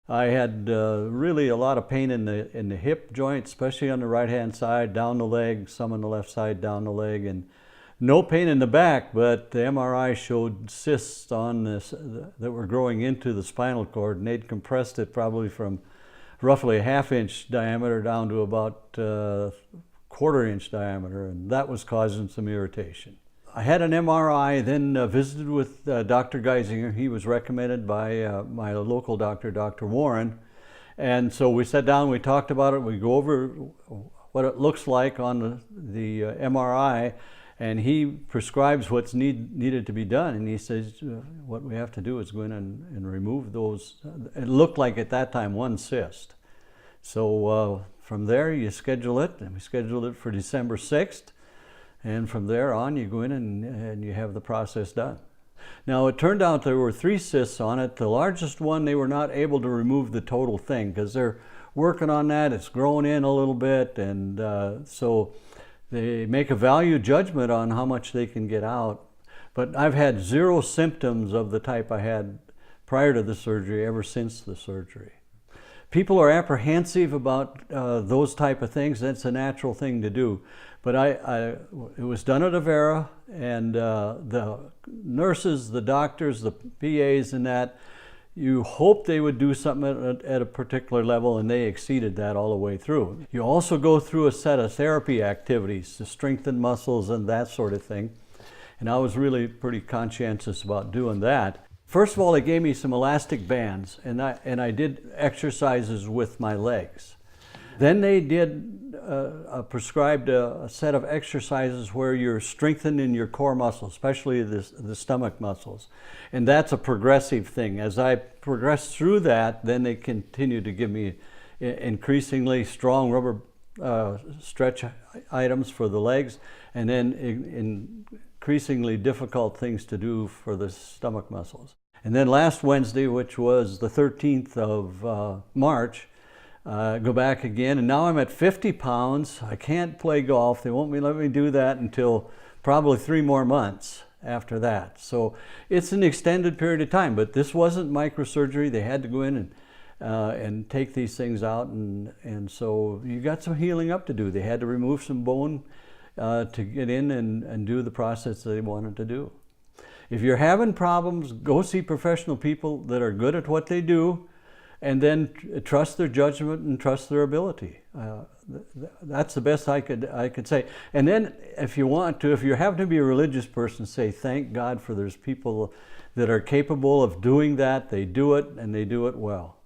I had really a lot of pain in the hip joint, especially on the right-hand side, down the leg, some on the left side, down the leg, and no pain in the back, but the MRI showed cysts on this that were growing into the spinal cord, and they'd compressed it probably from roughly a half-inch diameter down to about quarter-inch diameter, and that was causing some irritation. I had an MRI, then visited with Dr. Geisinger. He was recommended by my local doctor, Dr. Warren. And so we sat down, we talked about it, we go over what it looks like on the MRI, and he prescribes what's needed to be done. And he says, what we have to do is go in and remove those. It looked like at that time one cyst. So from there you schedule it, and we scheduled it for December 6th. And from there on, you go in and you have the process done. Now, it turned out there were 3 cysts on it. The largest one, they were not able to remove the total thing because they're working on that. It's growing in a little bit, and so they make a value judgment on how much they can get out. But I've had 0 symptoms of the type I had prior to the surgery ever since the surgery. People are apprehensive about those type of things. That's a natural thing to do. But it was done at Avera, and the nurses, the doctors, the PAs and that, you hope they would do something at a particular level, and they exceeded that all the way through. You also go through a set of therapy activities to strengthen muscles and that sort of thing. And I was really pretty conscientious about doing that. First of all, they gave me some elastic bands, and I did exercises with my legs. Then they did prescribed a set of exercises where you're strengthening your core muscles, especially the stomach muscles. And that's a progressive thing. As I progressed through that, then they continued to give me increasingly strong rubber stretch items for the legs, and then increasingly difficult things to do for the stomach muscles. And then last Wednesday, which was the 13th of March, go back again, and now I'm at 50 pounds. I can't play golf. They won't let me do that until probably 3 more months after that. So it's an extended period of time, but this wasn't microsurgery. They had to go in and take these things out, and so you got some healing up to do. They had to remove some bone to get in and do the process that they wanted to do. If you're having problems, go see professional people that are good at what they do, and then trust their judgment and trust their ability. That's the best I could say. And then if you want to, if you happen to be a religious person, say thank God for there's people that are capable of doing that. They do it, and they do it well.